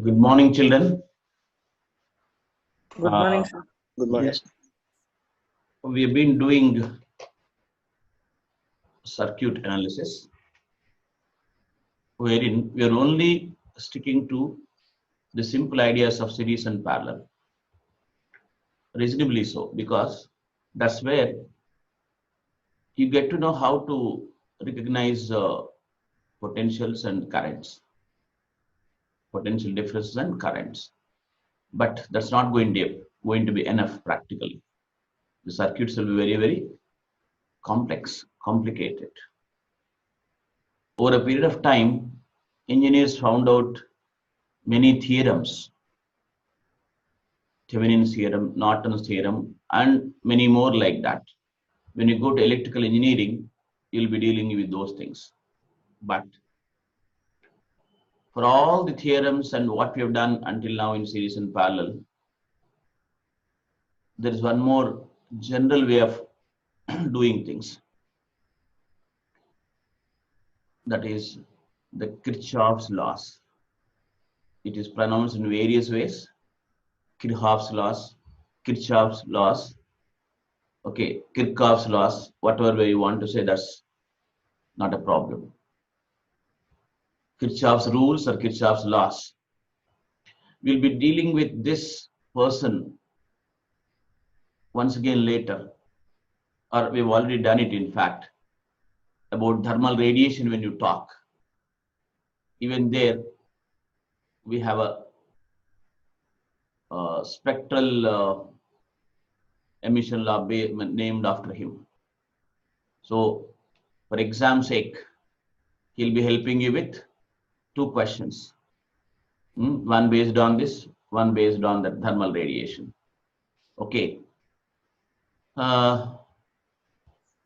Good morning, children. Good morning, sir. Good morning. Yes, we have been doing circuit analysis, wherein we are only sticking to the simple ideas of series and parallel. Reasonably so, because that's where you get to know how to recognize potentials and currents, potential differences and currents. But that's not going to be enough practically. The circuits will be very, very complex, complicated. Over a period of time, engineers found out many theorems, Thevenin's theorem, Norton's theorem, and many more like that. When you go to electrical engineering, you'll be dealing with those things. But for all the theorems and what we have done until now in series and parallel, there is one more general way of doing things. That is the Kirchhoff's laws. It is pronounced in various ways. Kirchhoff's laws, Kirchhoff's laws, okay, Kirchhoff's laws, whatever way you want to say, that's not a problem. Kirchhoff's rules or Kirchhoff's laws. We'll be dealing with this person once again later, or we've already done it in fact, about thermal radiation when you talk. Even there, we have a spectral emission law named after him. So, for exam's sake, he'll be helping you with two questions. One based on this, one based on the thermal radiation. Okay.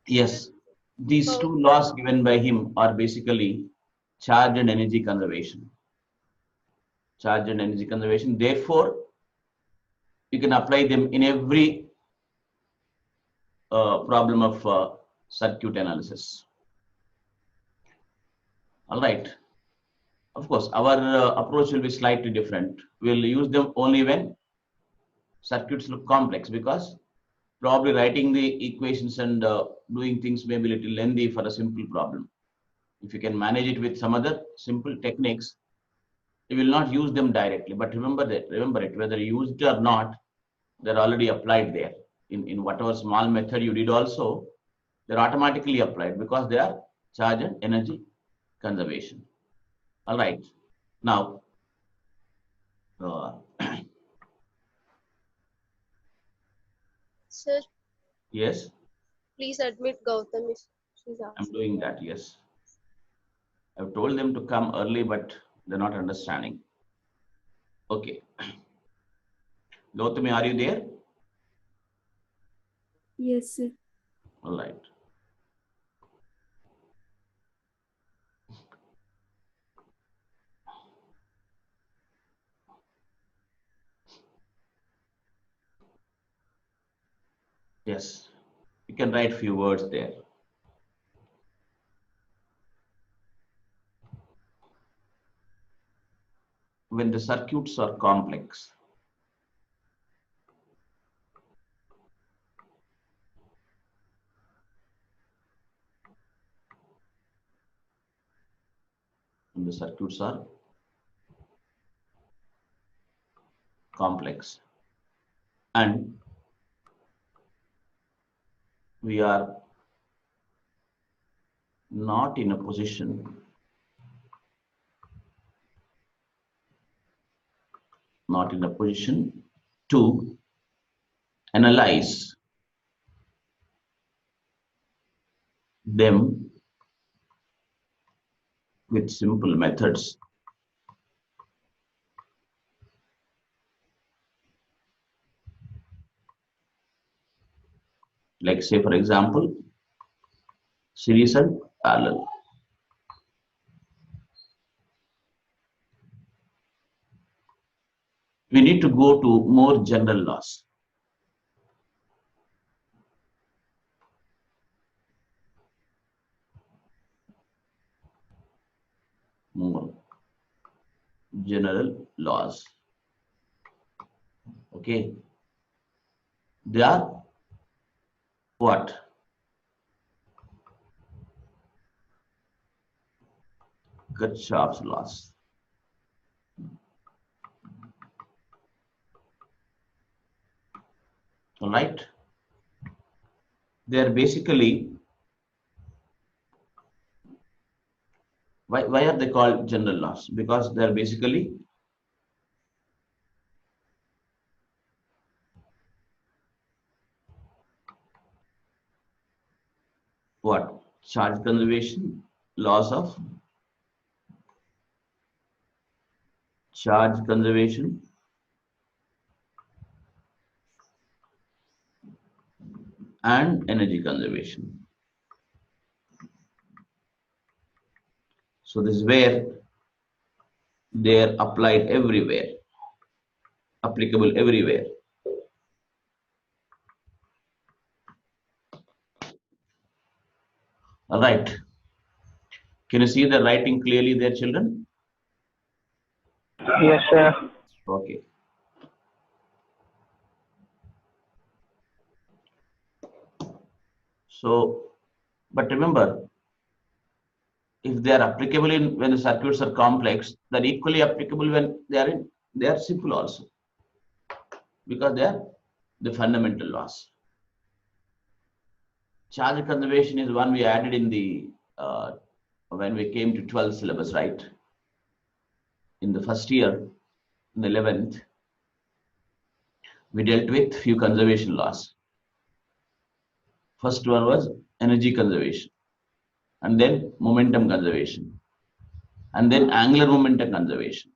Yes, these two laws given by him are basically charge and energy conservation. Charge and energy conservation. Therefore, you can apply them in every problem of circuit analysis. All right. Of course, our approach will be slightly different. We'll use them only when circuits look complex, because probably writing the equations and doing things may be a little lengthy for a simple problem. If you can manage it with some other simple techniques, you will not use them directly. But remember it, whether you use it or not, they're already applied there. In whatever small method you did also, they're automatically applied because they are charge and energy conservation. All right. Now, Sir, yes, please admit Gautam if she's I'm asking. doing that. Yes. I've told them to come early, but they're not understanding. Okay. Gautami, are you there? Yes, sir. All right. Yes. You can write few words there. When the circuits are complex, when the circuits are complex, and we are not in a position to analyze them with simple methods. Like, say, for example, series and parallel. We need to go to more general laws. More general laws. Okay, they are what? Kirchhoff's laws. All right, they are basically, why are they called general laws? Because they are basically what? Charge conservation, laws of charge conservation and energy conservation. So this is where they are applied everywhere, applicable everywhere. All right. Can you see the writing clearly there, children? Yes, sir. Okay. So, but remember, if they are applicable in when the circuits are complex, they're equally applicable when they are simple also, because they are the fundamental laws. Charge conservation is one we added in the when we came to 12th syllabus, right? In the first year, in the 11th, we dealt with few conservation laws. First one was energy conservation, and then momentum conservation, and then angular momentum conservation.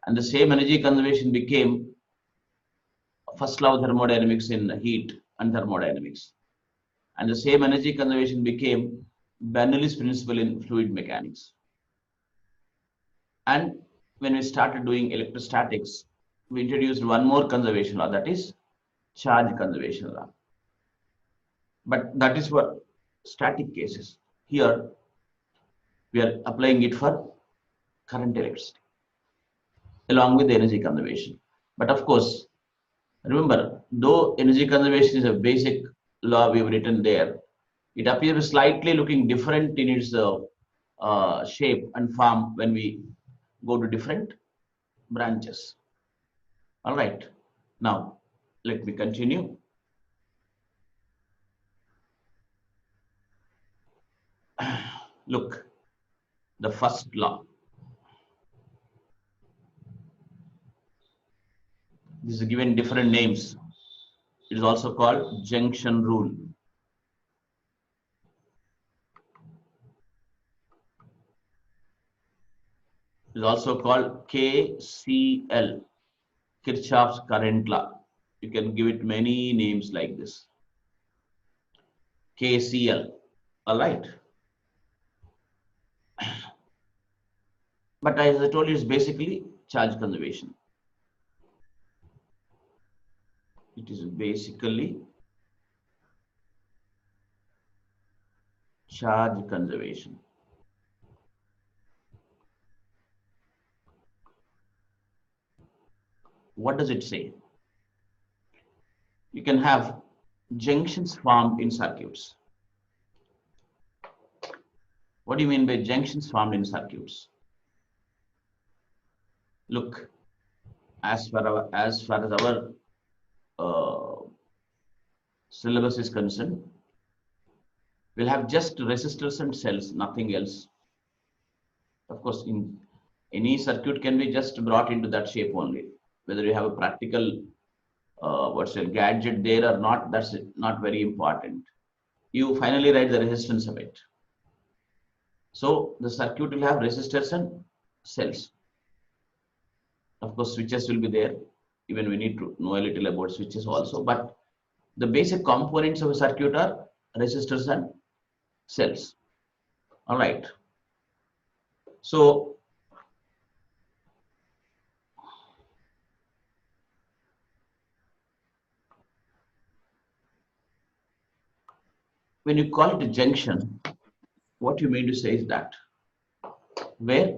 And the same energy conservation became first law of thermodynamics in heat and thermodynamics. And the same energy conservation became Bernoulli's principle in fluid mechanics. And when we started doing electrostatics, we introduced one more conservation law, that is charge conservation law. But that is for static cases. Here, we are applying it for current electricity, along with the energy conservation. But of course, remember, though energy conservation is a basic law we've written there, it appears slightly looking different in its shape and form when we go to different branches. All right. Now, let me continue. Look, the first law. This is given different names. It is also called junction rule. It is also called KCL, Kirchhoff's current law. You can give it many names like this. KCL. All right. But as I told you, it's basically charge conservation. It is basically charge conservation. What does it say? You can have junctions formed in circuits. What do you mean by junctions formed in circuits? Look, as far as our syllabus is concerned, we'll have just resistors and cells, nothing else. Of course, in any circuit can be just brought into that shape only. Whether you have a practical gadget there or not, that's not very important. You finally write the resistance of it. So the circuit will have resistors and cells. Of course, switches will be there. Even we need to know a little about switches also. But the basic components of a circuit are resistors and cells. All right. So when you call it a junction, what you mean to say is that where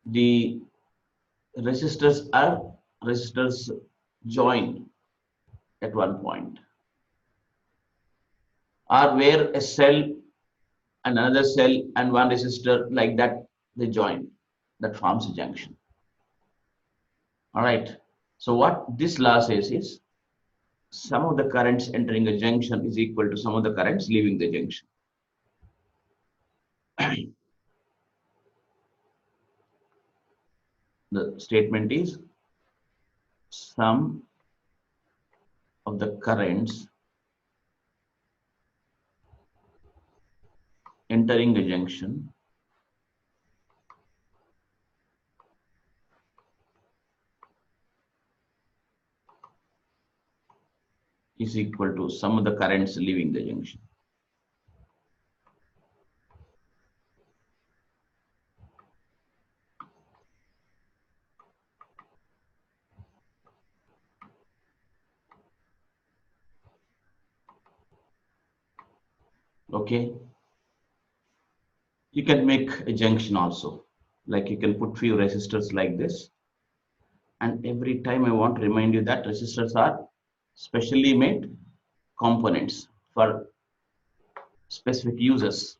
the resistors join at one point, or where a cell and another cell and one resistor like that they join, that forms a junction. All right. So what this law says is sum of the currents entering a junction is equal to sum of the currents leaving the junction. The statement is sum of the currents entering a junction is equal to sum of the currents leaving the junction. Okay. You can make a junction also. Like you can put few resistors like this. And every time I want to remind you that resistors are specially made components for specific uses.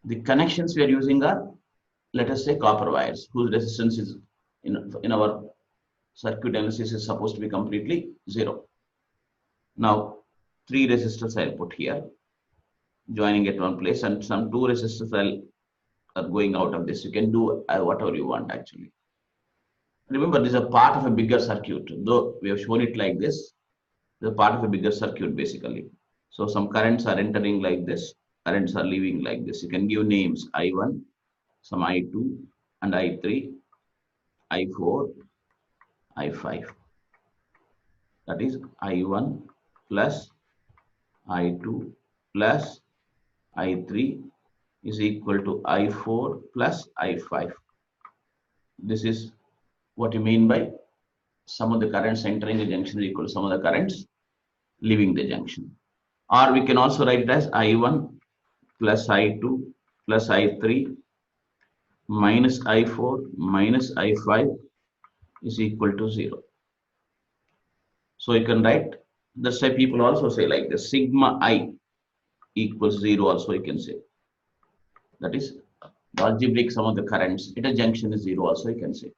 The connections we are using are, let us say, copper wires, whose resistance is in our circuit analysis is supposed to be completely zero. Now, 3 resistors I'll put here, joining at one place, and some 2 resistors are going out of this. You can do whatever you want actually. Remember, this is a part of a bigger circuit. Though we have shown it like this, it's a part of a bigger circuit basically. So some currents are entering like this, currents are leaving like this. You can give names I1, some I2, and I3, I4, I5. That is I1 plus I2 plus I3 is equal to I4 plus I5. This is what you mean by sum of the currents entering the junction is equal to sum of the currents leaving the junction. Or we can also write it as I1 plus I2 plus I3 minus I4 minus I5 is equal to 0. So you can write, that's why people also say like this, sigma I equals 0 also you can say. That is the algebraic sum of the currents at a junction is 0 also you can say.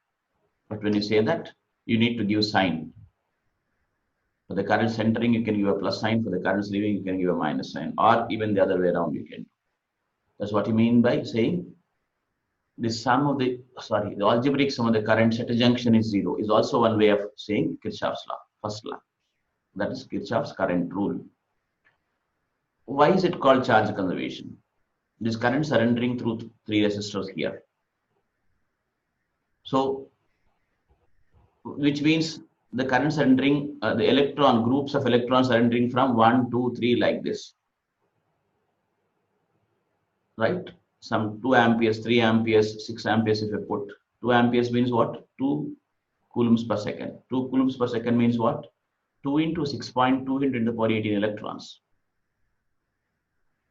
But when you say that, you need to give sign. For the currents entering, you can give a plus sign. For the currents leaving, you can give a minus sign. Or even the other way around you can. That's what you mean by saying the sum of the, the algebraic sum of the currents at a junction is 0 is also one way of saying Kirchhoff's law, first law. That is Kirchhoff's current rule. Why is it called charge conservation? These currents are entering through 3 resistors here. So, which means the currents are entering, the electron, groups of electrons are entering from 1, 2, 3 like this. Right? Some 2 amperes, 3 amperes, 6 amperes if you put. 2 amperes means what? 2 coulombs per second. 2 coulombs per second means what? 2 into 6.2 into the power 18 electrons.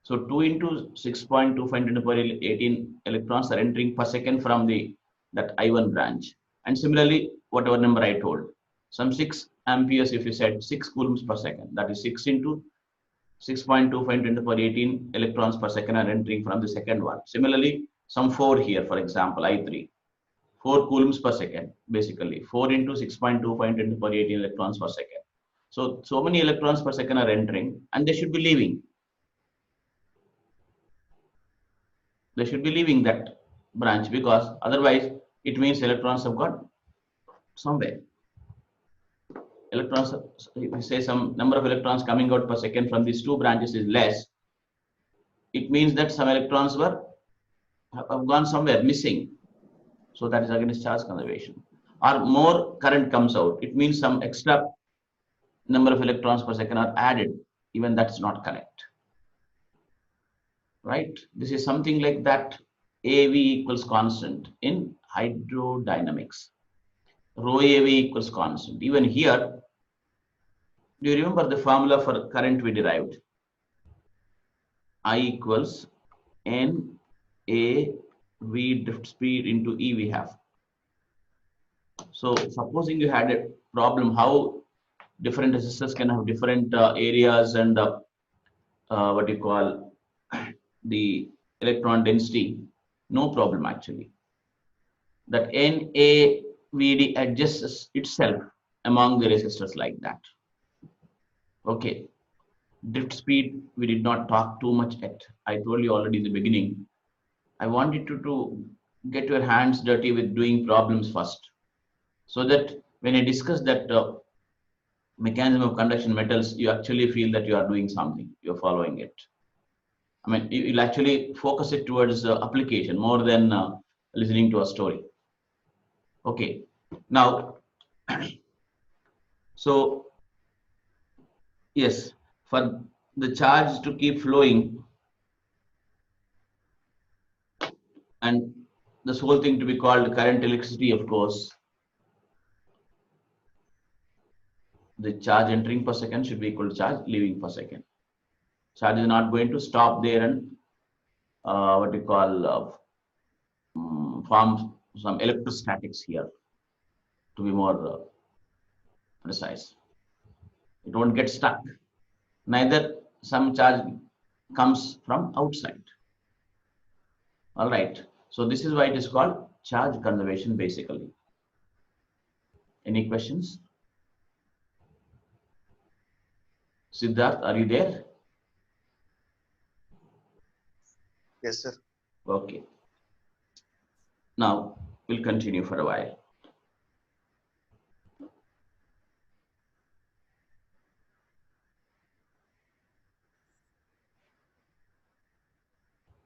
So 2 into 6.25 into the power 18 electrons are entering per second from that I1 branch. And similarly, whatever number I told, some 6 amperes if you said 6 coulombs per second, that is 6 into 6.25 into the power 18 electrons per second are entering from the second one. Similarly, some 4 here, for example, I3, 4 coulombs per second, basically 4 into 6.25 into the power 18 electrons per second. So many electrons per second are entering and they should be leaving. They should be leaving that branch because otherwise it means electrons have got somewhere. Electrons, if we say some number of electrons coming out per second from these 2 branches is less, it means that some electrons have gone somewhere missing. So that is against charge conservation. Or more current comes out, it means some extra number of electrons per second are added. Even that's not correct. Right? This is something like that. AV equals constant in hydrodynamics. Rho AV equals constant. Even here, do you remember the formula for current we derived? I equals N A V drift speed into E we have. So supposing you had a problem, how different resistors can have different areas and what you call the electron density, no problem actually. That NaVd adjusts itself among the resistors like that. Okay, drift speed we did not talk too much at. I told you already in the beginning. I wanted you to get your hands dirty with doing problems first, so that when I discuss that mechanism of conduction metals, you actually feel that you are doing something, you're following it. I mean, you'll actually focus it towards application more than listening to a story. Okay, now, so yes, for the charge to keep flowing and this whole thing to be called current electricity, of course, the charge entering per second should be equal to charge leaving per second. Charge is not going to stop there and what you call form some electrostatics here, to be more precise. It won't get stuck. Neither some charge comes from outside. All right. So this is why it is called charge conservation basically. Any questions? Siddharth, are you there? Yes, sir. Okay. Now we'll continue for a while.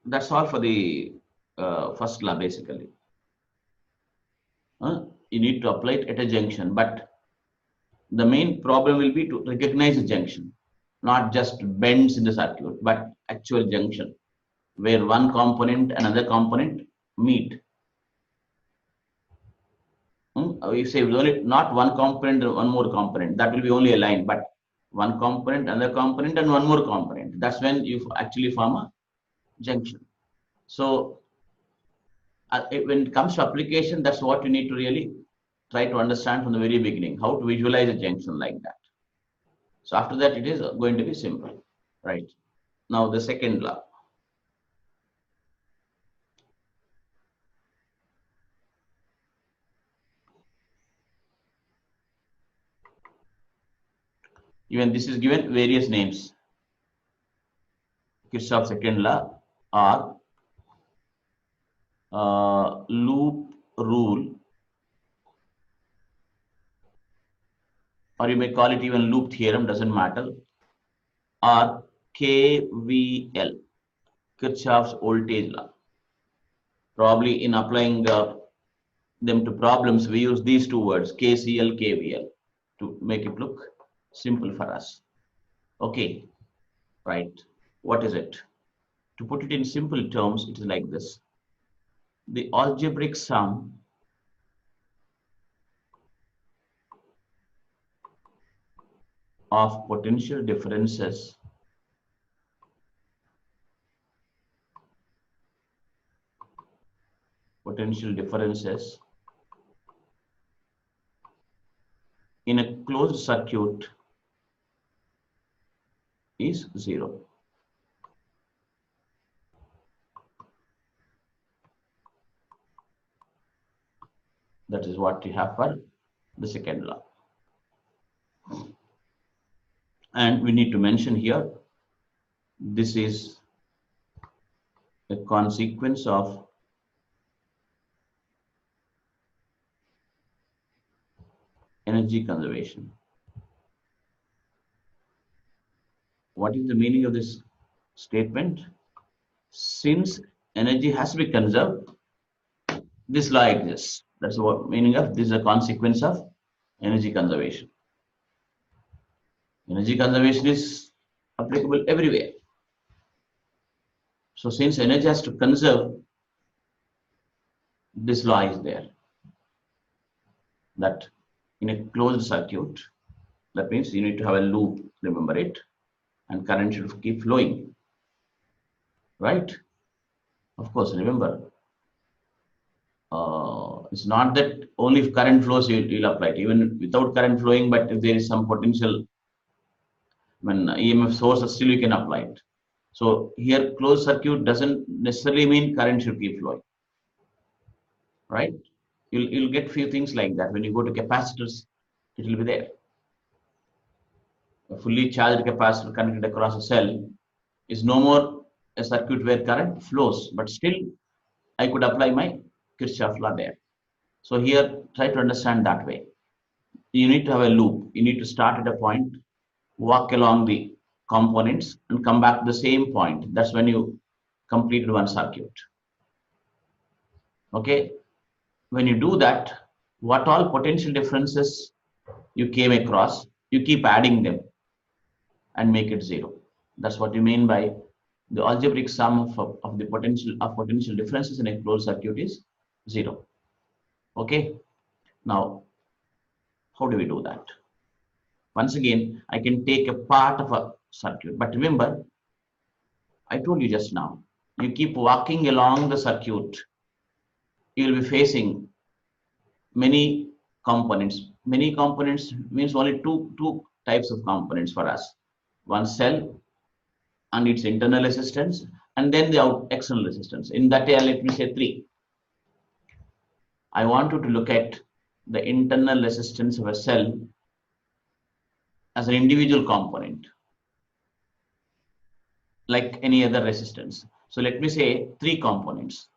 That's all for the first law basically. You need to apply it at a junction, but the main problem will be to recognize a junction, not just bends in the circuit, but actual junction where one component and another component meet. We say only not one component and one more component. That will be only a line, but one component, another component, and one more component. That's when you actually form a junction. So when it comes to application, that's what you need to really try to understand from the very beginning, how to visualize a junction like that. So after that, it is going to be simple, right? Now the second law. Even this is given various names. Kirchhoff's second law or loop rule, or you may call it even loop theorem, doesn't matter, or KVL, Kirchhoff's voltage law. Probably in applying them to problems, we use these two words, KCL, KVL, to make it look simple for us. Okay, right. What is it? To put it in simple terms, it is like this. The algebraic sum of potential differences in a closed circuit is 0. That is what we have for the second law. And we need to mention here, this is a consequence of energy conservation. What is the meaning of this statement? Since energy has to be conserved, this law exists. That's what meaning of this is a consequence of energy conservation. Energy conservation is applicable everywhere. So since energy has to conserve, this law is there. That in a closed circuit, that means you need to have a loop, remember it, and current should keep flowing, right? Of course, remember, It's not that only if current flows you'll apply it, even without current flowing, but if there is some potential when EMF source, still you can apply it. So here closed circuit doesn't necessarily mean current should keep flowing, right? You'll get few things like that. When you go to capacitors, it will be there. A fully charged capacitor connected across a cell is no more a circuit where current flows, but still I could apply my Kirchhoff law there. So here, try to understand that way. You need to have a loop. You need to start at a point, walk along the components, and come back to the same point. That's when you completed one circuit. Okay. When you do that, what all potential differences you came across, you keep adding them and make it zero. That's what you mean by the algebraic sum of the potential differences in a closed circuit is zero. Okay. Now, how do we do that? Once again, I can take a part of a circuit, but remember, I told you just now, you keep walking along the circuit, you will be facing many components. Many components means only two types of components for us. One cell and its internal resistance, and then the external resistance. In that area, let me say three. I want you to look at the internal resistance of a cell as an individual component, like any other resistance. So let me say three components.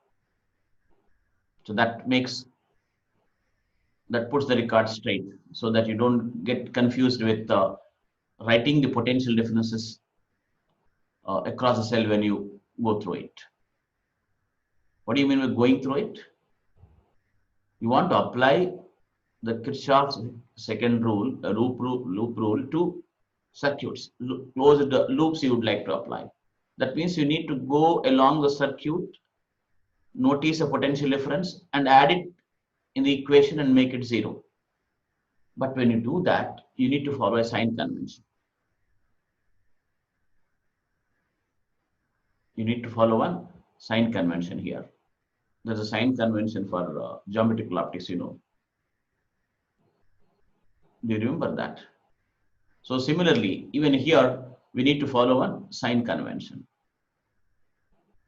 So that puts the record straight, so that you don't get confused with writing the potential differences across the cell when you go through it. What do you mean by going through it? You want to apply the Kirchhoff's second rule, loop rule to circuits, closed loops you would like to apply. That means you need to go along the circuit, notice a potential difference, and add it in the equation and make it zero. But when you do that, you need to follow a sign convention. You need to follow one sign convention here. There's a sign convention for geometrical optics, you know. Do you remember that? So similarly, even here, we need to follow one sign convention.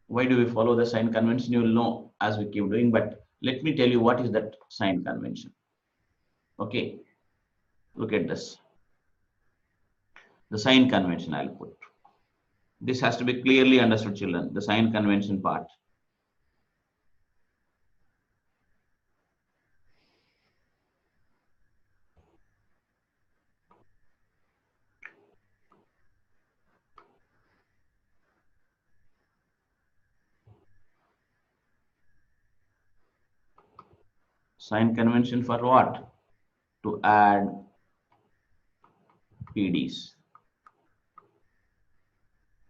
Why do we follow the sign convention? You will know as we keep doing, but let me tell you what is that sign convention. Okay, look at this. The sign convention I'll put. This has to be clearly understood, children, the sign convention part. Sign convention for what? To add PDs.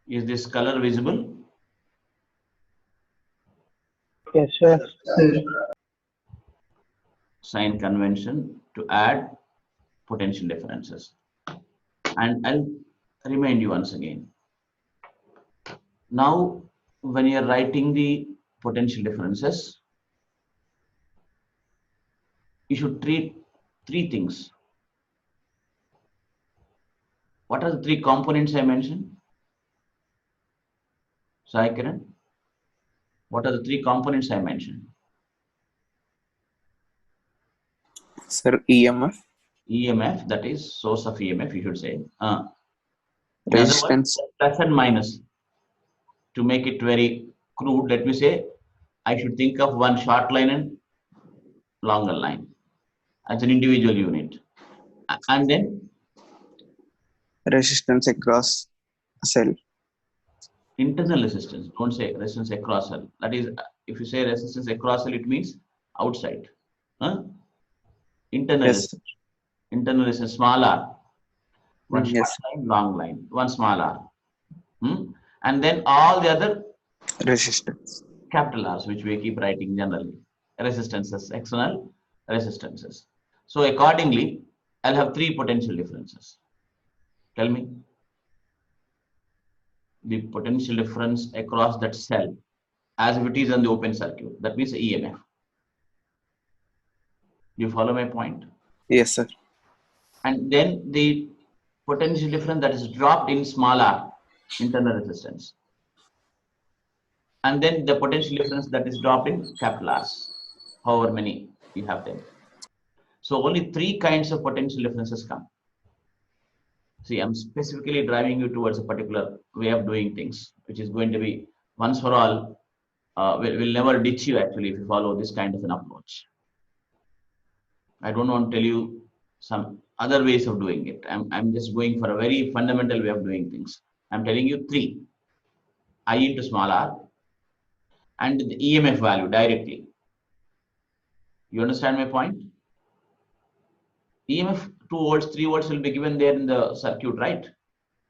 Is this color visible? Yes, sir. Sign convention to add potential differences. And I'll remind you once again. Now, when you're writing the potential differences, you should treat three things. What are the three components I mentioned? Sai Kiran, what are the three components I mentioned? Sir, EMF. EMF, that is source of EMF, you should say. Resistance. Plus and minus. To make it very crude, let me say, I should think of one short line and longer line as an individual unit. And then Resistance across a cell. internal resistance. Don't say resistance across cell. That is, if you say resistance across cell, it means outside. Internal Yes. resistance. Internal resistance, small r. One short Yes. line, long line. One small r. And then all the other Resistance. capital R's, which we keep writing generally. Resistances, external resistances. So accordingly, I'll have three potential differences. Tell me. The potential difference across that cell as if it is on the open circuit. That means EMF. Do you follow my point? Yes, sir. And then the potential difference that is dropped in small r, internal resistance. And then the potential difference that is dropped in capital R's, however many you have them. So only three kinds of potential differences come. See, I'm specifically driving you towards a particular way of doing things, which is going to be once for all, will never ditch you actually if you follow this kind of an approach. I don't want to tell you some other ways of doing it. I'm just going for a very fundamental way of doing things. I'm telling you three, I into small r and the EMF value directly. You understand my point? EMF 2 volts, 3 volts will be given there in the circuit, right?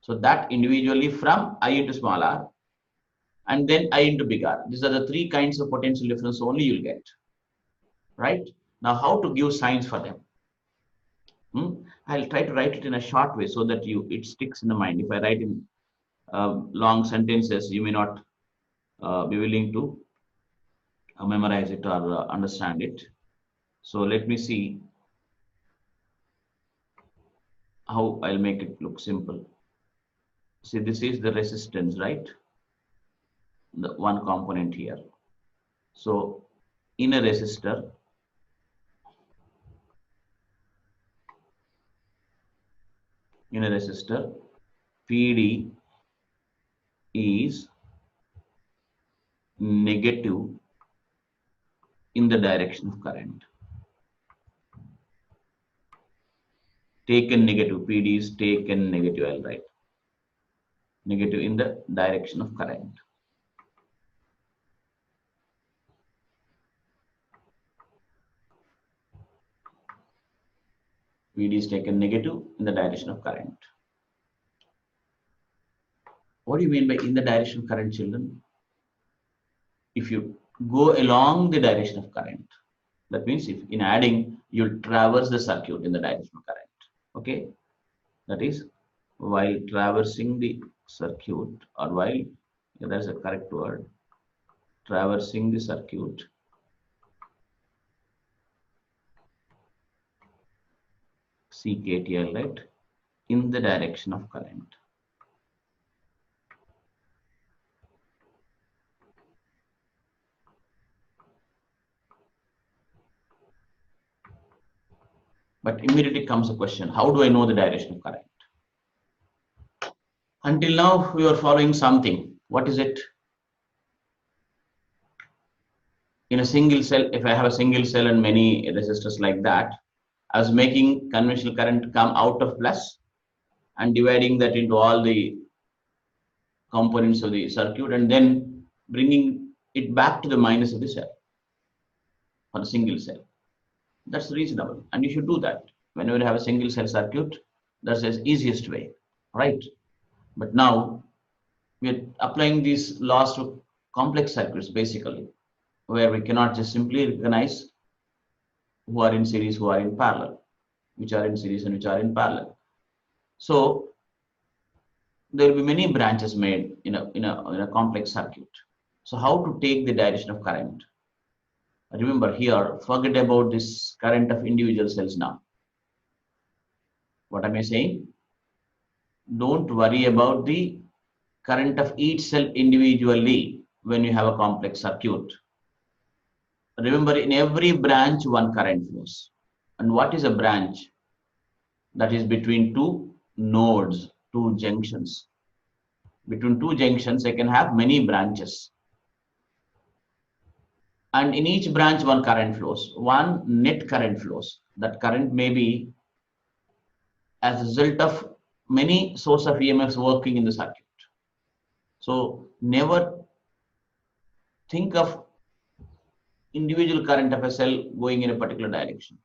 So that individually from I into small r and then I into big R. These are the three kinds of potential difference only you'll get, right? Now, how to give signs for them? I'll try to write it in a short way so that it sticks in the mind. If I write in long sentences, you may not be willing to memorize it or understand it. So let me see how I'll make it look simple. See, this is the resistance, right? The one component here. So in a resistor, PD is negative in the direction of current. Taken negative, PD is taken negative, I'll write. Negative in the direction of current. PD is taken negative in the direction of current. What do you mean by in the direction of current, children? If you go along the direction of current, that means if in adding, you'll traverse the circuit in the direction of current. Okay, that is while traversing the circuit, or while, that's a correct word, traversing the circuit, CKTL, right, in the direction of current. But immediately comes a question, how do I know the direction of current? Until now, we are following something. What is it? In a single cell, if I have a single cell and many resistors like that, I was making conventional current come out of plus and dividing that into all the components of the circuit and then bringing it back to the minus of the cell for a single cell. That's reasonable, and you should do that. Whenever you have a single cell circuit, that's the easiest way, right? But now we're applying these laws to complex circuits basically, where we cannot just simply recognize who are in series, who are in parallel, which are in series and which are in parallel. So there will be many branches made in a complex circuit. So how to take the direction of current? Remember here, forget about this current of individual cells now. What am I saying? Don't worry about the current of each cell individually when you have a complex circuit. Remember, in every branch, one current flows. And what is a branch? That is between two nodes, two junctions. Between two junctions, I can have many branches. And in each branch, one current flows, one net current flows. That current may be as a result of many source of EMFs working in the circuit. So never think of individual current of a cell going in a particular direction.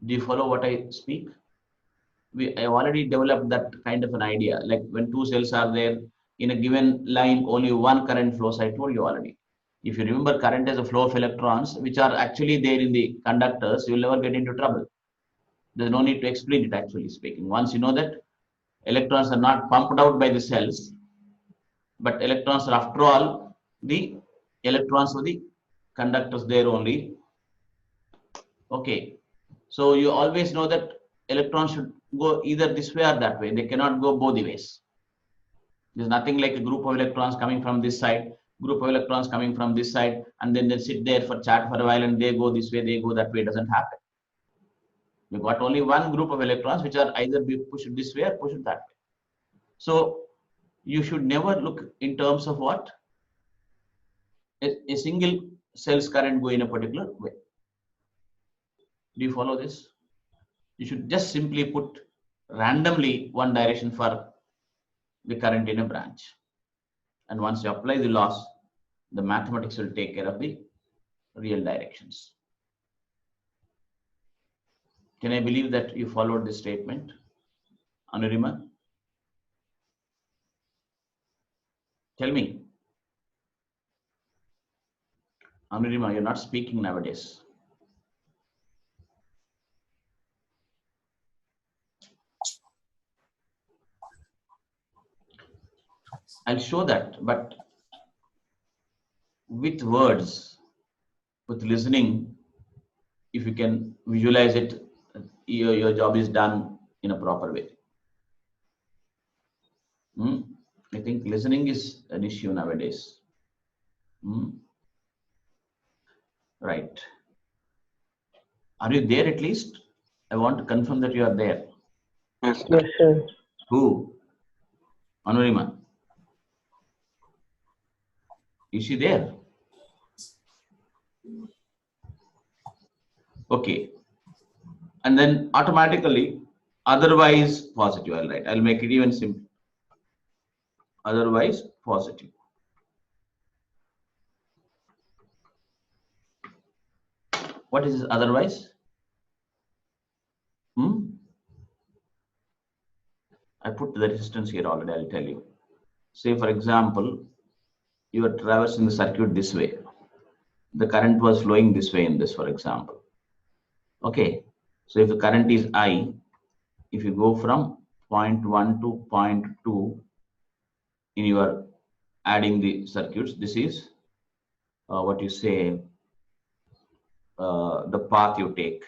Do you follow what I speak? I have already developed that kind of an idea. Like when two cells are there in a given line, only one current flows. I told you already. If you remember, current is a flow of electrons, which are actually there in the conductors, you will never get into trouble. There's no need to explain it, actually speaking. Once you know that electrons are not pumped out by the cells, but electrons are, after all, the electrons of the conductors there only. Okay. So you always know that electrons should go either this way or that way. They cannot go both the ways. There's nothing like a group of electrons coming from this side, group of electrons coming from this side, and then they sit there for chat for a while and they go this way, they go that way. It doesn't happen. You got only one group of electrons which are either be pushed this way or pushed that way. So you should never look in terms of what? A single cell's current go in a particular way. Do you follow this? You should just simply put randomly one direction for the current in a branch. And once you apply the laws, the mathematics will take care of the real directions. Can I believe that you followed this statement, Anurima? Tell me. Anurima, you're not speaking nowadays. I'll show that, but with words, with listening, if you can visualize it, your job is done in a proper way. I think listening is an issue nowadays. Right. Are you there at least? I want to confirm that you are there. Yes, sir. Yes, sir. Who? Anurima. Is she there? Okay. And then automatically, otherwise positive. I'll write. I'll make it even simple. Otherwise positive. What is this otherwise? I put the resistance here already. I'll tell you. Say, for example, you are traversing the circuit this way. The current was flowing this way in this, for example. Okay. So if the current is I, if you go from 0.1 to 0.2 in your adding the circuits, this is what you say, the path you take.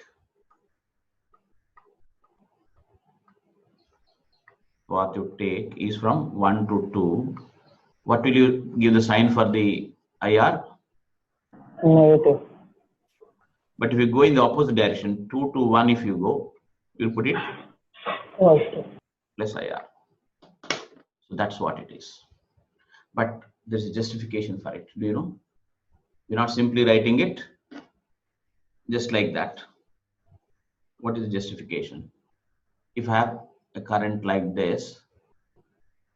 Path you take is from 1 to 2. What will you give the sign for the IR? Negative. But if you go in the opposite direction, 2 to 1, if you go, you'll put it Positive. plus IR. So that's what it is. But there's a justification for it. Do you know? You're not simply writing it just like that. What is the justification? If I have a current like this,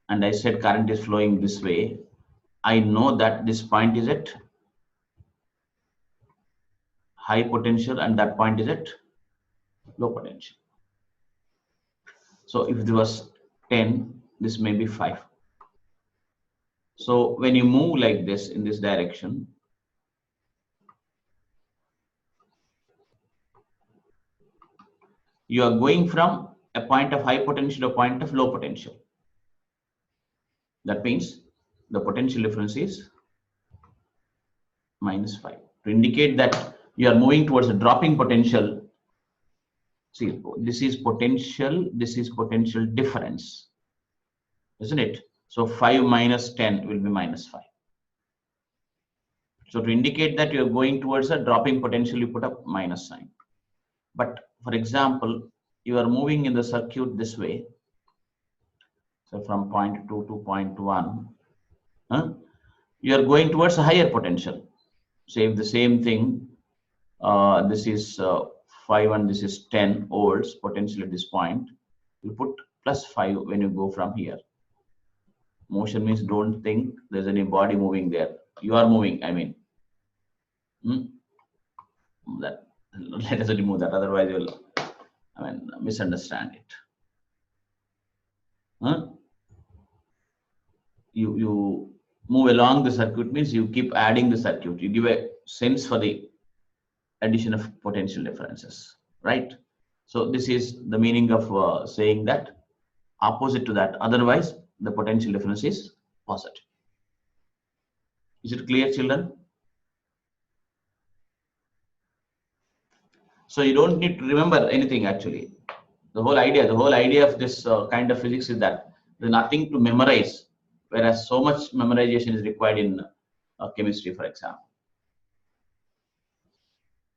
and I said current is flowing this way, I know that this point is at high potential and that point is at low potential. So if it was 10, this may be 5. So when you move like this in this direction, you are going from a point of high potential to a point of low potential. That means the potential difference is -5. To indicate that you are moving towards a dropping potential, see, this is potential difference, isn't it? So 5 minus 10 will be -5. So to indicate that you are going towards a dropping potential, you put a minus sign. But for example, you are moving in the circuit this way. So from 0.2 to 0.1, you are going towards a higher potential. Say if the same thing, this is 5 and this is 10 volts potential at this point, you put +5 when you go from here. Motion means don't think there's any body moving there. You are moving, I mean. That, let us remove that, otherwise you'll misunderstand it. You move along the circuit means you keep adding the circuit. You give a sense for the addition of potential differences, right? So this is the meaning of saying that opposite to that. Otherwise, the potential difference is positive. Is it clear, children? So you don't need to remember anything actually. The whole idea of this kind of physics is that there's nothing to memorize, whereas so much memorization is required in chemistry, for example.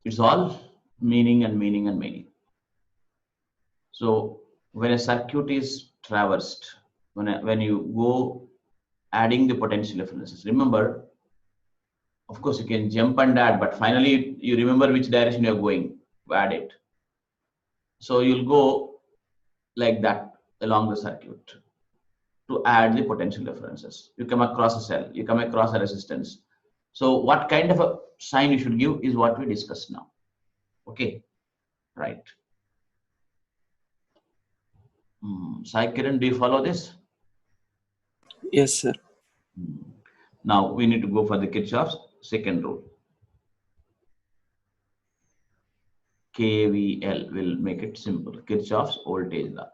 It's all meaning and meaning and meaning. So when a circuit is traversed, when you go adding the potential differences, remember, of course, you can jump and add, but finally you remember which direction you're going to add it. So you'll go like that along the circuit to add the potential differences. You come across a cell, you come across a resistance. So what kind of a sign you should give is what we discussed now. Okay, right. Sai Kiran, do you follow this? Yes, sir. Now we need to go for the Kirchhoff's second rule. KVL will make it simple. Kirchhoff's voltage law.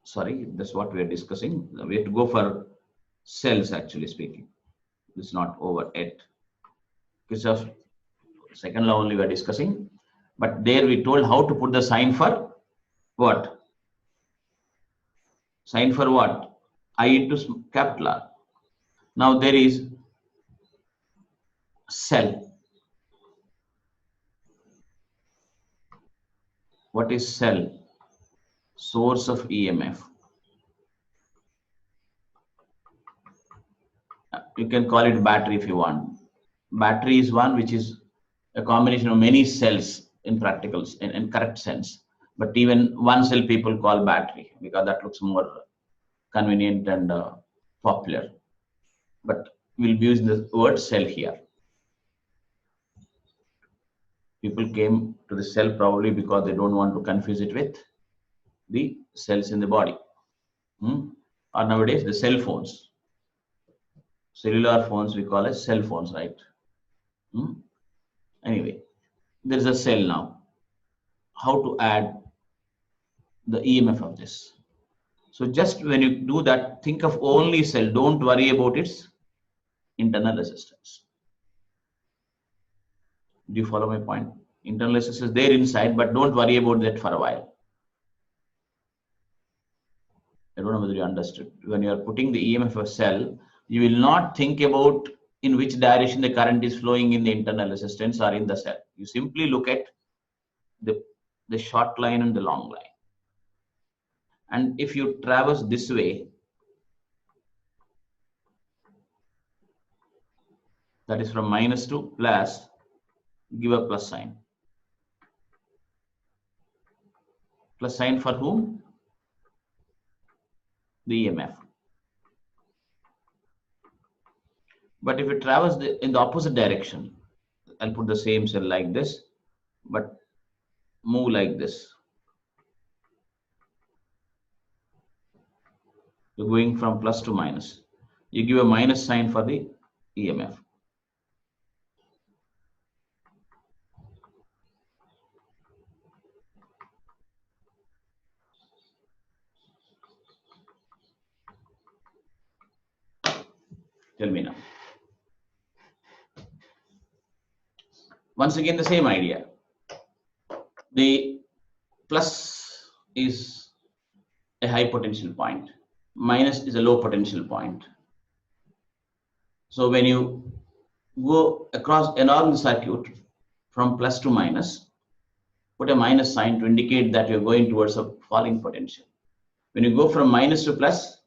Sorry, that's what we are discussing. We have to go for cells, actually speaking. It's not over yet. Kirchhoff's second law only we are discussing. But there we told how to put the sign for what? Sign for what? I into capital R. Now there is cell. What is cell? Source of EMF. You can call it battery if you want. Battery is one which is a combination of many cells in practicals, in correct sense. But even one cell people call battery because that looks more convenient and popular. But we'll be using the word cell here. People came to the cell probably because they don't want to confuse it with the cells in the body. Or nowadays the cell phones. Cellular phones we call as cell phones, right? Anyway, there is a cell now. How to add the EMF of this? So just when you do that, think of only cell. Don't worry about its internal resistance. Do you follow my point? Internal resistance is there inside, but don't worry about that for a while. I don't know whether you understood. When you are putting the EMF of a cell, you will not think about in which direction the current is flowing in the internal resistance or in the cell. You simply look at the short line and the long line. And if you traverse this way, that is from minus to plus, give a plus sign. Plus sign for whom? The EMF. But if you traverse in the opposite direction, I'll put the same cell like this, but move like this. You're going from plus to minus. You give a minus sign for the EMF. Tell me now. Once again, the same idea. The plus is a high potential point. Minus is a low potential point. So when you go across along the circuit from plus to minus, put a minus sign to indicate that you're going towards a falling potential. When you go from minus to plus,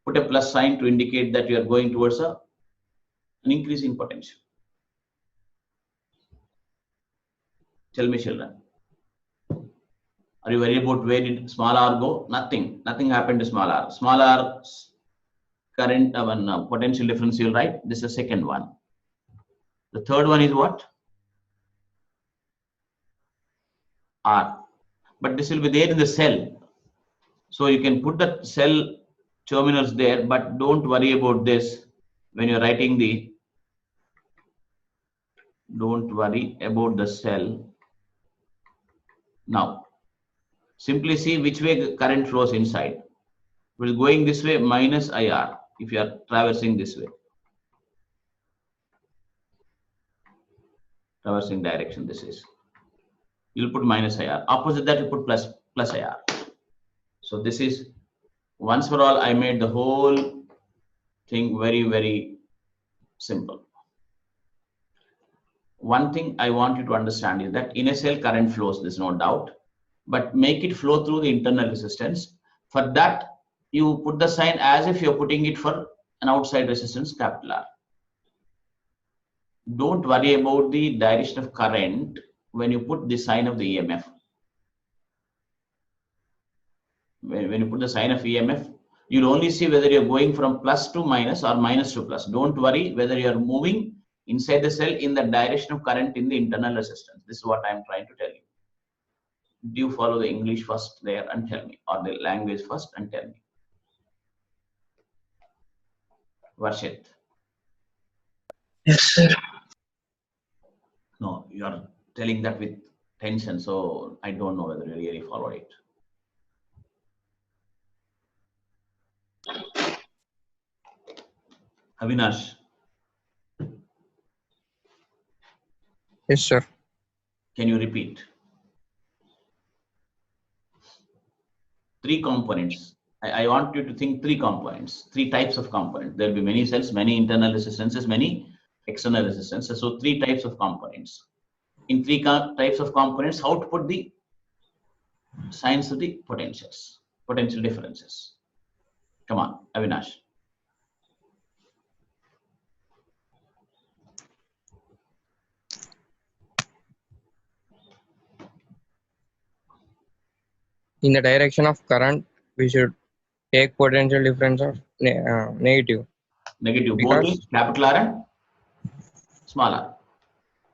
put a plus sign to indicate that you are going towards an increasing potential. Tell me, children. Are you worried about where did small r go? Nothing. Nothing happened to small r. Small r current potential difference you'll write. This is the second one. The third one is what? R. But this will be there in the cell. So you can put the cell terminals there, but don't worry about this when you're writing the. Don't worry about the cell. Now, simply see which way the current flows inside. It is going this way minus IR if you are traversing this way. Reversing direction, this is. You'll put minus IR. Opposite that, you put plus IR. So this is, once for all, I made the whole thing very, very simple. One thing I want you to understand is that in a cell, current flows, there's no doubt, but make it flow through the internal resistance. For that, you put the sign as if you're putting it for an outside resistance, capital R. Don't worry about the direction of current when you put the sign of the EMF. When you put the sign of EMF, you'll only see whether you're going from plus to minus or minus to plus. Don't worry whether you're moving inside the cell in the direction of current in the internal resistance. This is what I'm trying to tell you. Do you follow the English first there and tell me, or the language first and tell me? Varshit. Yes, sir. No, you are telling that with tension, so I don't know whether you really followed it. Avinash. Yes, sir. Can you repeat? 3 components. I want you to think 3 components, 3 types of components. There will be many cells, many internal resistances, many external resistances. So 3 types of components. In 3 types of components, how to put the signs of the potentials, potential differences. Come on, Avinash. In the direction of current, we should take potential difference of negative Negative, both because in capital R and small r.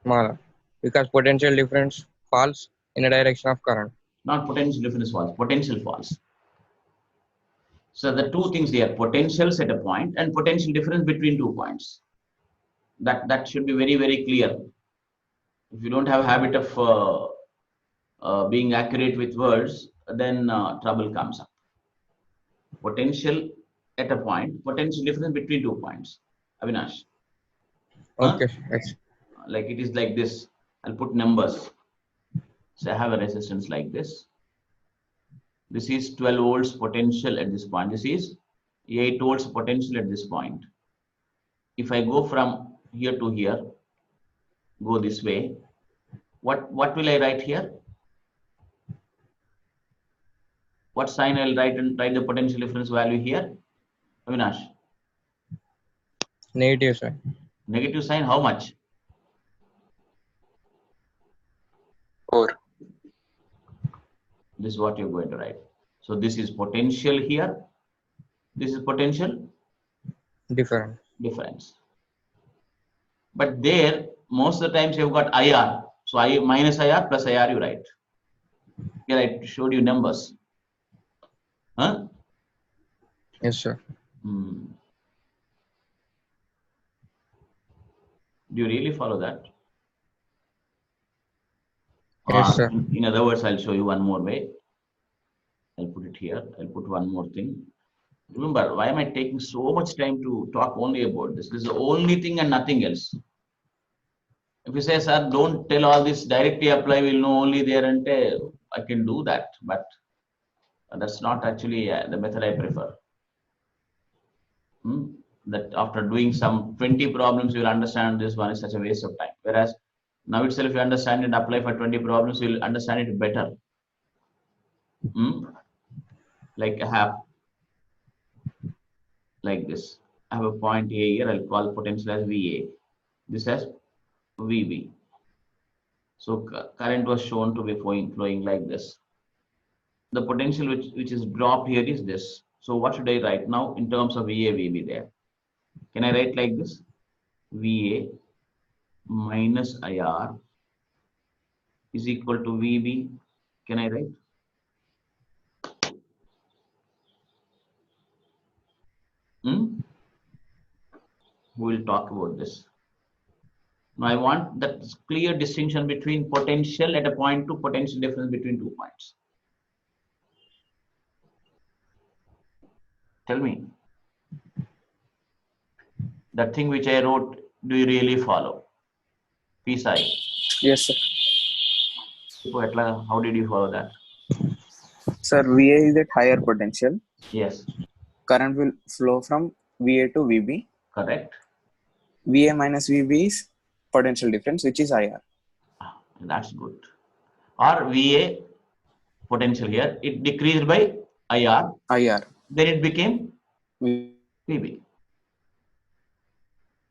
smaller. Because potential difference falls in the direction of current. Not potential difference false, potential false. So the 2 things here, potentials at a point and potential difference between 2 points. That should be very, very clear. If you don't have a habit of being accurate with words, then trouble comes up. Potential at a point, potential difference between 2 points. Avinash. Okay. Huh? Yes. Like it is like this. I'll put numbers. So I have a resistance like this. This is 12 volts potential at this point. This is 8 volts potential at this point. If I go from here to here, go this way, what will I write here? What sign I'll write and write the potential difference value here? Avinash. Negative sign. Negative sign, how much? 4. This is what you're going to write. So this is potential here. This is potential difference. But there, most of the times you've got IR. So I minus IR plus IR you write. Here I showed you numbers. Huh? Yes, sir. Do you really follow that? Yes, sir. In other words, I'll show you one more way. I'll put it here. I'll put one more thing. Remember, why am I taking so much time to talk only about this? This is the only thing and nothing else. If you say, sir, don't tell all this, directly apply, we'll know only there and I can do that. But that's not actually the method I prefer. That after doing some 20 problems, you'll understand this one is such a waste of time. Whereas now itself, if you understand and apply for 20 problems, you'll understand it better. Like I have, like this. I have a point A here, I'll call potential as VA. This as VB. So current was shown to be flowing like this. The potential which is dropped here is this. So what should I write now in terms of VA, VB there? Can I write like this? VA minus IR is equal to VB. Can I write? We will talk about this. Now I want that clear distinction between potential at a point to potential difference between 2 points. Tell me. That thing which I wrote, do you really follow? PSI. Yes, sir. How did you follow that? Sir, VA is at higher potential. Yes, Current will flow from VA to VB. correct. VA minus VB is potential difference, which is IR. That's good. Or VA potential here, it decreased by IR, IR. then it became VB.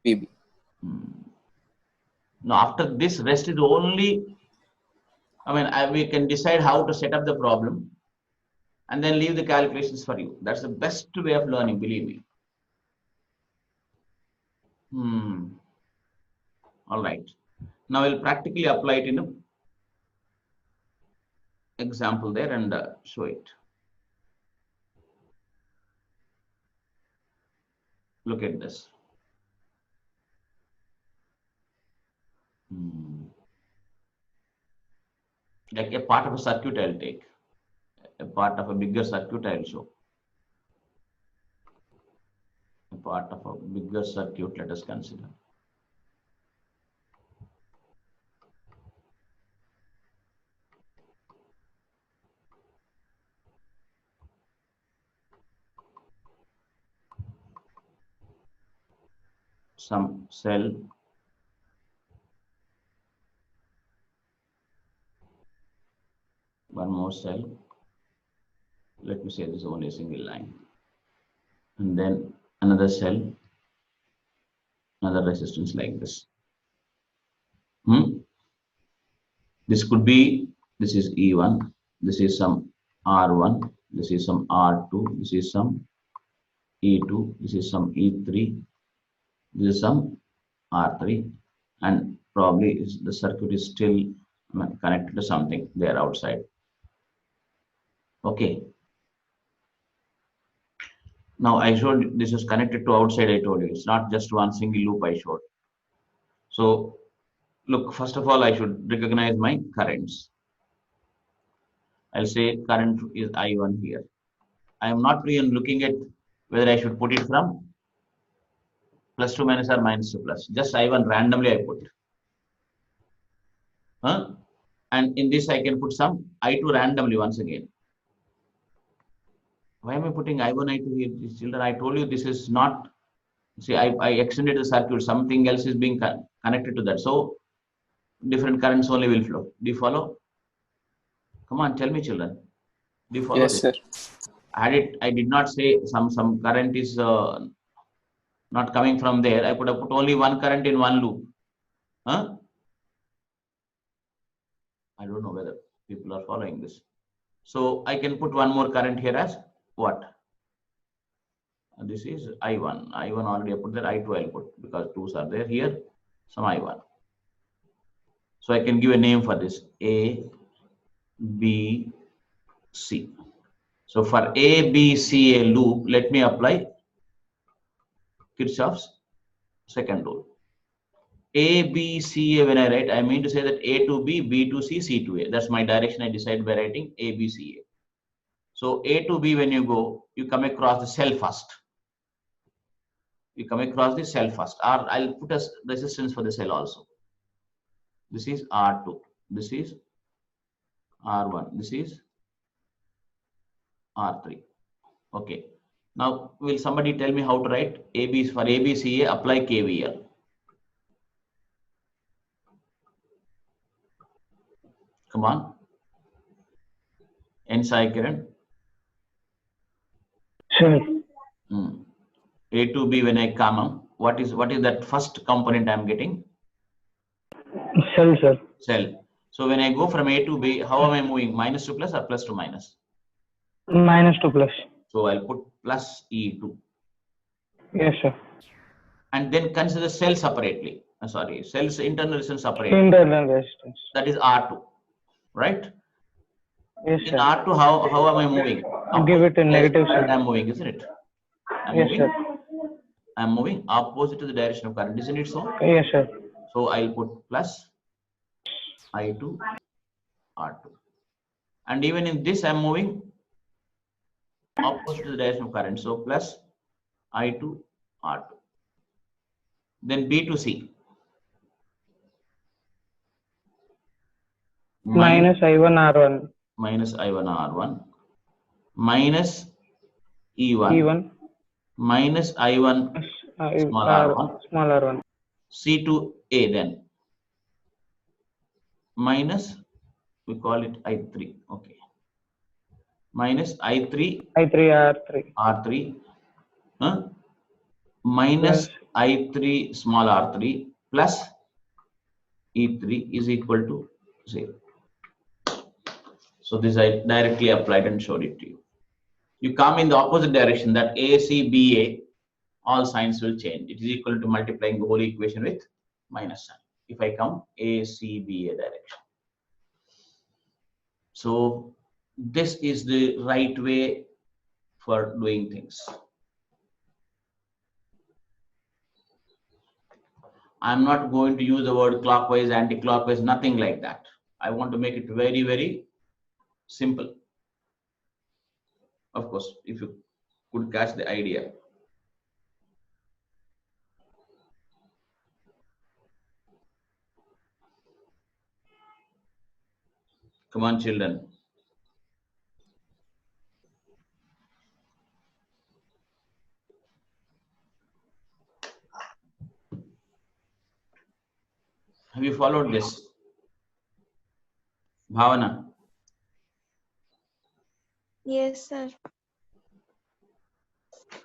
VB. Now after this, rest is only, we can decide how to set up the problem and then leave the calculations for you. That's the best way of learning, believe me. All right. Now we'll practically apply it in an example there and show it. Look at this. Like a part of a circuit I'll take. A part of a bigger circuit I'll show. A part of a bigger circuit, let us consider. Some cell, one more cell. Let me say this is only a single line. And then another cell, another resistance like this. This could be, this is E1, this is some R1, this is some R2, this is some E2, this is some E3, this is some R3, and probably the circuit is still connected to something there outside. Okay. Now I showed this is connected to outside. I told you it's not just one single loop I showed. So look, first of all, I should recognize my currents. I'll say current is I1 here. I am not even looking at whether I should put it from plus to minus or minus to plus. Just I1 randomly I put. And in this I can put some I2 randomly once again. Why am I putting I1, I2 here, children? I told you this is not, see, I extended the circuit, something else is being connected to that. So different currents only will flow. Do you follow? Come on, tell me, children. Do you follow Yes, this? sir. I did not say some current is not coming from there. I could have put only one current in one loop. I don't know whether people are following this. So I can put one more current here as what? This is I1. I1 already I put there. I2 I'll put because twos are there here. Some I1. So I can give a name for this. A, B, C. So for A, B, C, a loop, let me apply Kirchhoff's second rule. A, B, C, A, when I write, I mean to say that A to B, B to C, C to A. That's my direction I decide by writing A, B, C, A. So A to B, when you go, you come across the cell first. You come across the cell first. Or I'll put a resistance for the cell also. This is R2. This is R1. This is R3. Okay. Now, will somebody tell me how to write AB for ABCA? Apply KVL. Come on. N Sai Kiran. Sure. A to B when I come, what is that first component I'm getting? Cell, sir. Cell. So when I go from A to B, how am I moving? Minus to plus or plus to minus? Minus to plus. So I'll put plus E2. Yes, sir. And then consider cell separately. Cell's internal resistance separately. Internal resistance. That is R2, right? Yes, In sir. R2, how am I moving? Give it a negative sign. I'm moving, isn't it? Yes, sir. I'm moving opposite to the direction of current, isn't it so? Yes, sir. So I'll put plus I2 R2. And even in this, I'm moving opposite to the direction of current. So plus I2 R2. Then B to C. minus I1 R1 minus I1 R1 minus E1 E1 minus I1 small r1 small R1 C2A then minus, we call it I3, okay, minus I3 I3 R3 R3 minus plus I3 small r3 plus E3 is equal to 0. So this I directly applied and showed it to you. You come in the opposite direction, that ACBA, all signs will change. It is equal to multiplying the whole equation with minus sign. If I come ACBA direction. So this is the right way for doing things. I'm not going to use the word clockwise, anti-clockwise, nothing like that. I want to make it very, very simple. Of course, if you could catch the idea. Come on, children. Have you followed this? Bhavana? Yes, sir.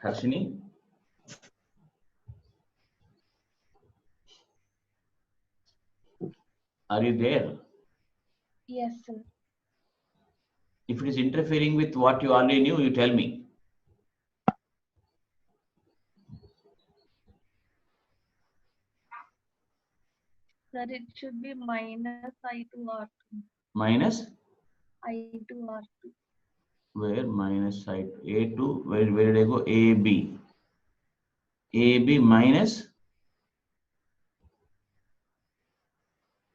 Harshini? Are you there? Yes, sir. If it is interfering with what you already knew, you tell me. Sir, it should be minus I2 R2. Minus? I2 R2. Where? Minus side A2. Where did I go? AB. AB minus.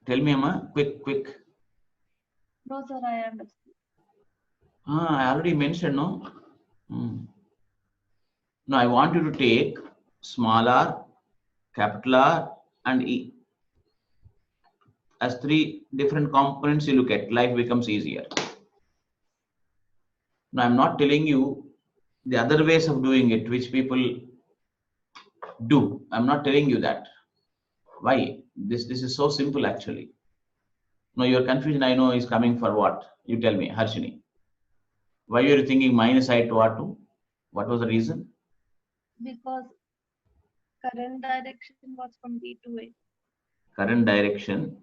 Tell me, Amma. Quick. No, sir, I understand. I already mentioned, no? No, I want you to take small r, capital R, and E. As three different components you look at, life becomes easier. Now, I'm not telling you the other ways of doing it, which people do. I'm not telling you that. Why? This is so simple, actually. No, your confusion, I know, is coming for what? You tell me, Harshini. Why are you thinking minus I to R2? What was the reason? Because current direction was from B to A. Current direction.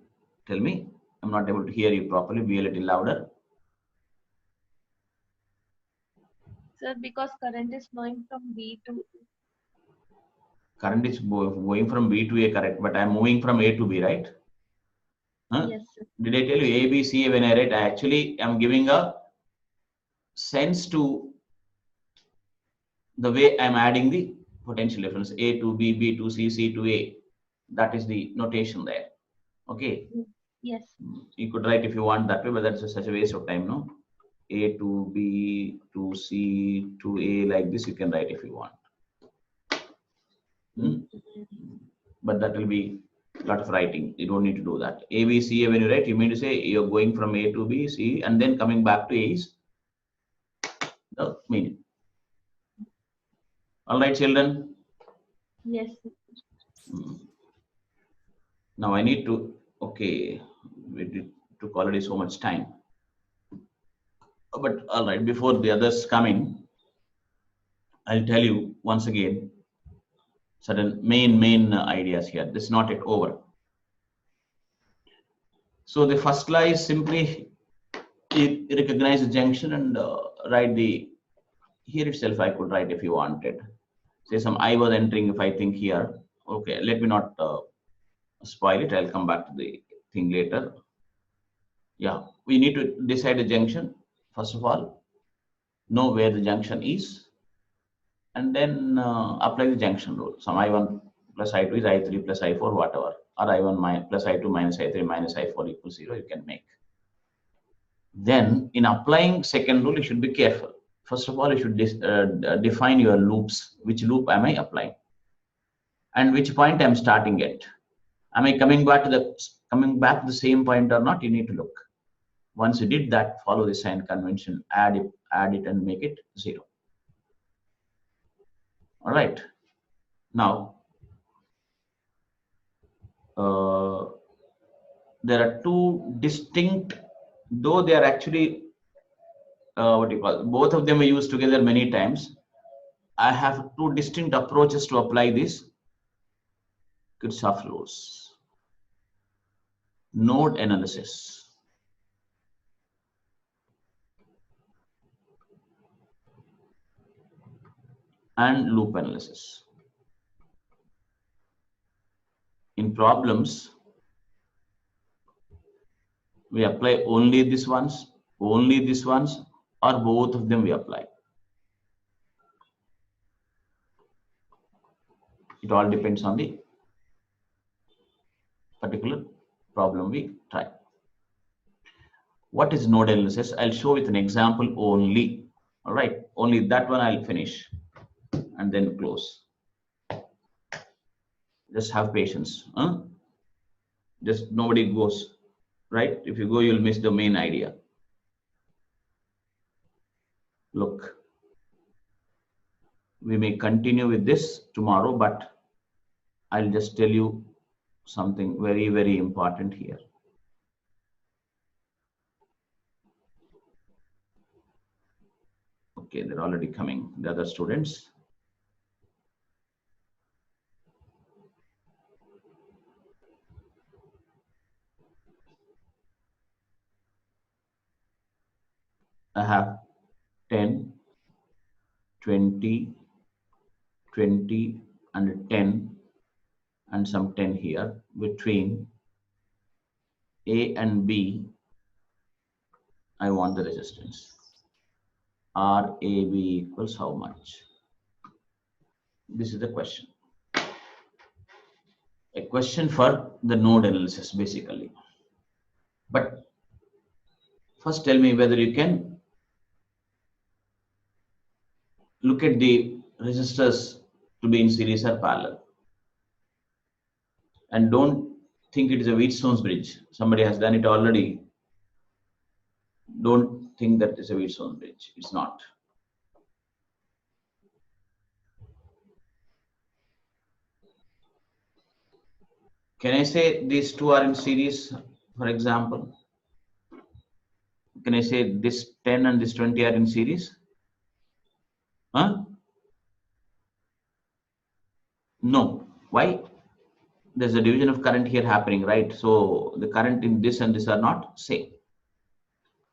Tell me. I'm not able to hear you properly. Be a little louder. Sir, because current is flowing from B to A. Current is going from B to A, correct, but I'm moving from A to B, right? Huh? Yes, sir. Did I tell you A, B, C, when I write, I actually am giving a sense to the way I'm adding the potential difference. A to B, B to C, C to A. That is the notation there. Okay. Yes. You could write if you want that way, but that's such a waste of time, no? A to B to C to A, like this you can write if you want. But that will be a lot of writing. You don't need to do that. A, B, C, A, when you write, you mean to say you're going from A to B, C, and then coming back to A is the meaning. All right, children? Yes. Now I need to, okay, we took already so much time. But all right, before the others come in, I'll tell you once again certain main ideas here. This is not yet over. So the first law is simply you recognize the junction and write the, here itself I could write if you wanted. Say some I was entering if I think here. Okay, let me not spoil it. I'll come back to the thing later. Yeah, we need to decide the junction. First of all, know where the junction is, and then apply the junction rule. Some I1 plus I2 is I3 plus I4, whatever, or I1 plus I2 minus I3 minus I4 equals 0, you can make. Then in applying second rule, you should be careful. First of all, you should define your loops. Which loop am I applying? And which point I'm starting at? Am I coming back to the same point or not? You need to look. Once you did that, follow the sign convention, add it and make it 0. All right. Now, there are two distinct, though they are actually, both of them are used together many times. I have two distinct approaches to apply this Kirchhoff rules. Node analysis and loop analysis. In problems, we apply only these ones, or both of them we apply. It all depends on the particular problem we try. What is node analysis? I'll show with an example only. All right, only that one I'll finish and then close. Just have patience. Just nobody goes, right? If you go, you'll miss the main idea. Look, we may continue with this tomorrow, but I'll just tell you something very, very important here. Okay, they're already coming, the other students. I have 10, 20, 20 and 10 and some 10 here. Between A and B, I want the resistance. RAB equals how much? This is the question. A question for the node analysis basically. But first tell me whether you can look at the resistors to be in series or parallel. And don't think it is a Wheatstone's bridge. Somebody has done it already. Don't think that it's a Wheatstone's bridge. It's not. Can I say these two are in series, for example? Can I say this 10 and this 20 are in series? No. Why? There's a division of current here happening, right? So the current in this and this are not same.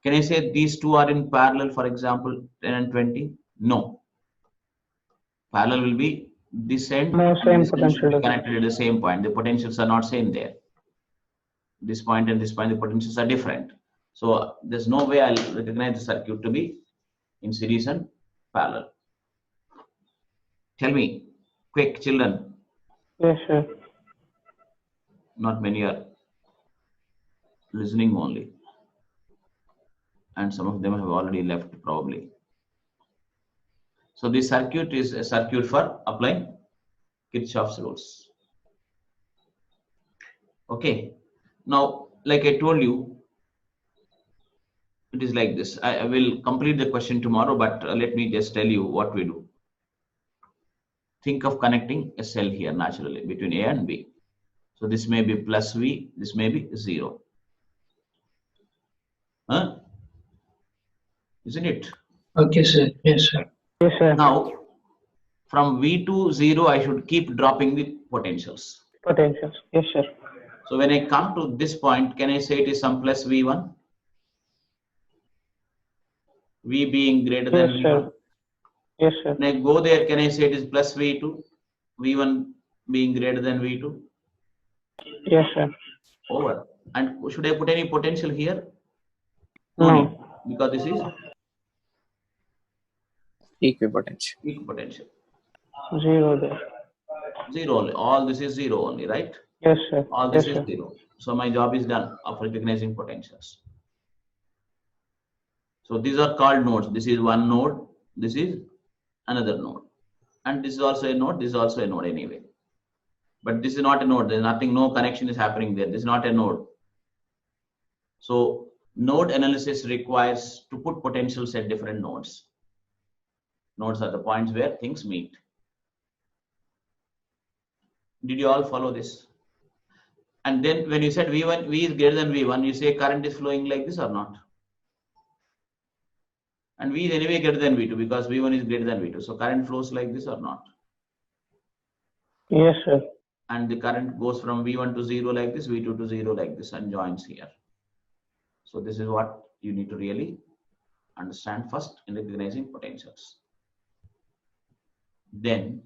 Can I say these two are in parallel, for example, 10 and 20? No. Parallel will be this end. No, same this end should be potential. connected at the same point. The potentials are not same there. This point and this point, the potentials are different. So there's no way I'll recognize the circuit to be in series and parallel. Tell me, quick, children. Yes, sir. Not many are listening only. And some of them have already left probably. So this circuit is a circuit for applying Kirchhoff's rules. Okay. Now, like I told you, it is like this. I will complete the question tomorrow, but let me just tell you what we do. Think of connecting a cell here naturally between A and B. So this may be plus V, this may be 0. Isn't it? Okay, sir. Yes, sir. Yes, sir. Now, from V to 0, I should keep dropping the potentials. Potentials. Yes, sir. So when I come to this point, can I say it is some plus V1? V being greater than Yes, V1. sir. Yes, sir. When I go there, can I say it is plus V2? V1 being greater than V2? Yes, sir. Over. And should I put any potential here? No. Because this is Equipotential. equipotential. 0 there. 0 only. All this is 0 only, right? Yes, sir. All this Yes, is sir. 0. So my job is done of recognizing potentials. So these are called nodes. This is one node. This is another node. And this is also a node. This is also a node anyway. But this is not a node. There's nothing, no connection is happening there. This is not a node. So Node analysis requires to put potentials at different nodes. Nodes are the points where things meet. Did you all follow this? And then when you said V1, V is greater than V1, you say current is flowing like this or not? And V is anyway greater than V2 because V1 is greater than V2. So current flows like this or not? Yes, sir. And the current goes from V1 to 0 like this, V2 to 0 like this, and joins here. So this is what you need to really understand first in recognizing potentials. Then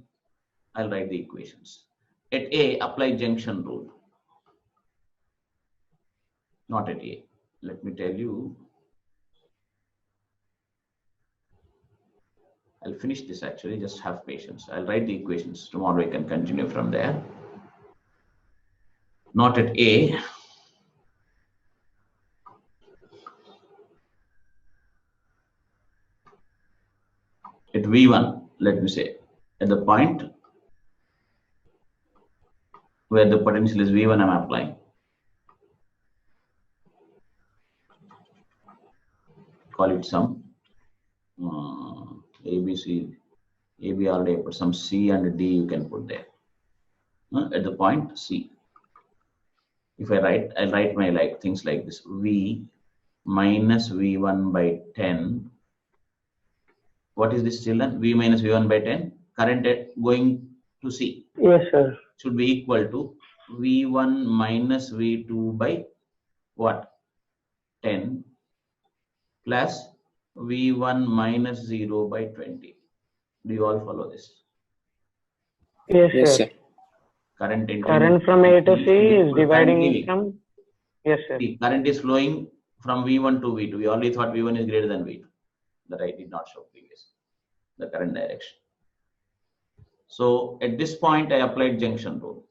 I'll write the equations. At A, apply junction rule. Not at A. Let me tell you. I'll finish this actually, just have patience. I'll write the equations. Tomorrow we can continue from there. Not at A. At V1, let me say, at the point where the potential is V1, I'm applying. Call it some A, B, C, A, B already put some C and D you can put there. At the point C. If I'll write my things like this. V minus V1 by 10. What is this, children? V minus V1 by 10. Current going to C. Yes, sir. Should be equal to V1 minus V2 by what? 10 plus V1 minus 0 by 20. Do you all follow this? Yes, Yes, sir. sir. Current from A to C is dividing from. Yes, sir. The current is flowing from V1 to V2. We already thought V1 is greater than V2. That I did not show previously. The current direction. So at this point, I applied junction rule.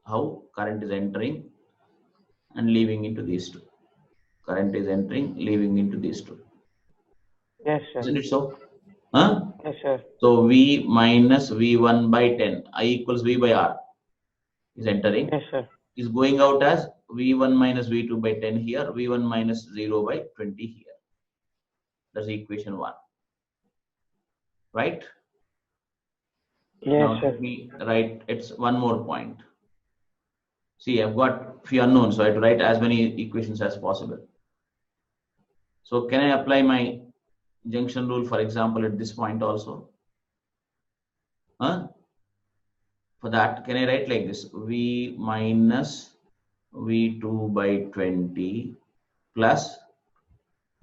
How? Current is entering and leaving into these two. Current is entering, leaving into these two. Yes, sir. Isn't it so? Huh? Yes, sir. So V minus V1 by 10, I equals V by R is entering, Yes, sir. is going out as V1 minus V2 by 10 here, V1 minus 0 by 20 here. That's equation 1. Right? Yes, Now sir. let me write, it's one more point. See, I've got few unknowns, so I have to write as many equations as possible. So can I apply my junction rule, for example, at this point also? Huh? For that, can I write like this? V minus V2 by 20 plus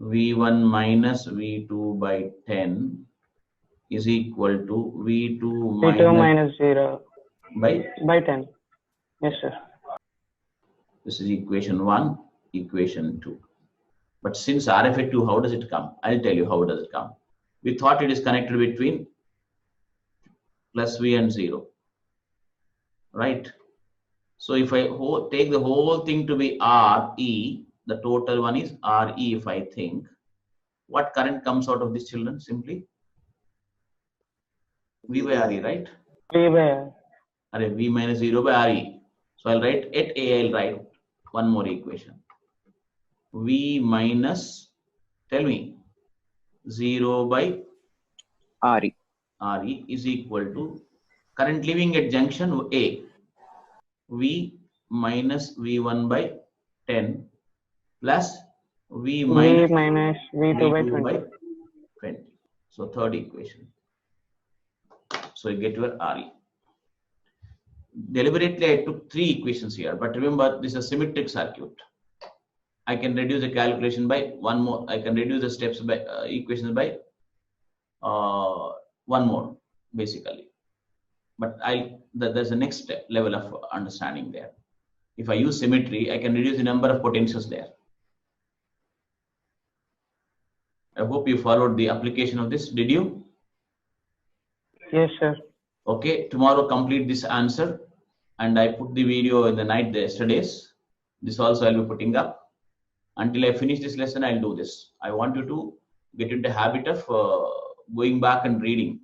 V1 minus V2 by 10 is equal to V2 V2 minus 0 by 10. Yes, sir. this is equation 1, equation 2. But since RFA 2, how does it come? I'll tell you how does it come. We thought it is connected between plus V and 0. Right? So if I take the whole thing to be RE, the total one is RE if I think. What current comes out of this, children? Simply V by RE, right? V by R. V minus 0 by RE. So I'll write at A, I'll write one more equation. V minus, tell me, 0 by RE. RE is equal to current leaving at junction A. V minus V1 by 10 plus V minus V2 by 20. 20. So third equation. So you get your RE. Deliberately, I took 3 equations here, but remember this is a symmetric circuit. I can reduce the calculation by one more. I can reduce the steps by equations by one more, basically. But there's a next level of understanding there. If I use symmetry, I can reduce the number of potentials there. I hope you followed the application of this. Did you? Yes, sir. Okay, tomorrow complete this answer, and I put the video in the night yesterday's. This also I'll be putting up. Until I finish this lesson, I'll do this. I want you to get into the habit of going back and reading.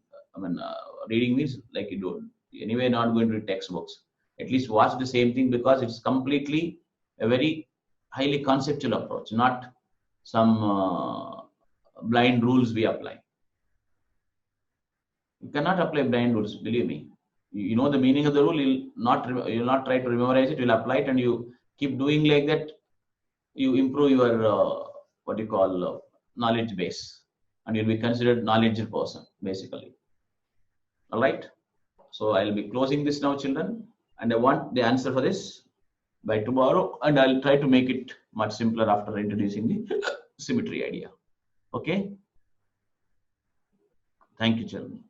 Reading means like you do. Anyway, not going to read textbooks. At least watch the same thing because it's completely a very highly conceptual approach, not some blind rules we apply. You cannot apply blind rules, believe me. You know the meaning of the rule, you'll not try to memorize it, you'll apply it, and you keep doing like that, you improve your what you call knowledge base, and you'll be considered knowledgeable person, basically. All right. So I'll be closing this now, children, and I want the answer for this by tomorrow, and I'll try to make it much simpler after introducing the symmetry idea. Okay. Thank you, children.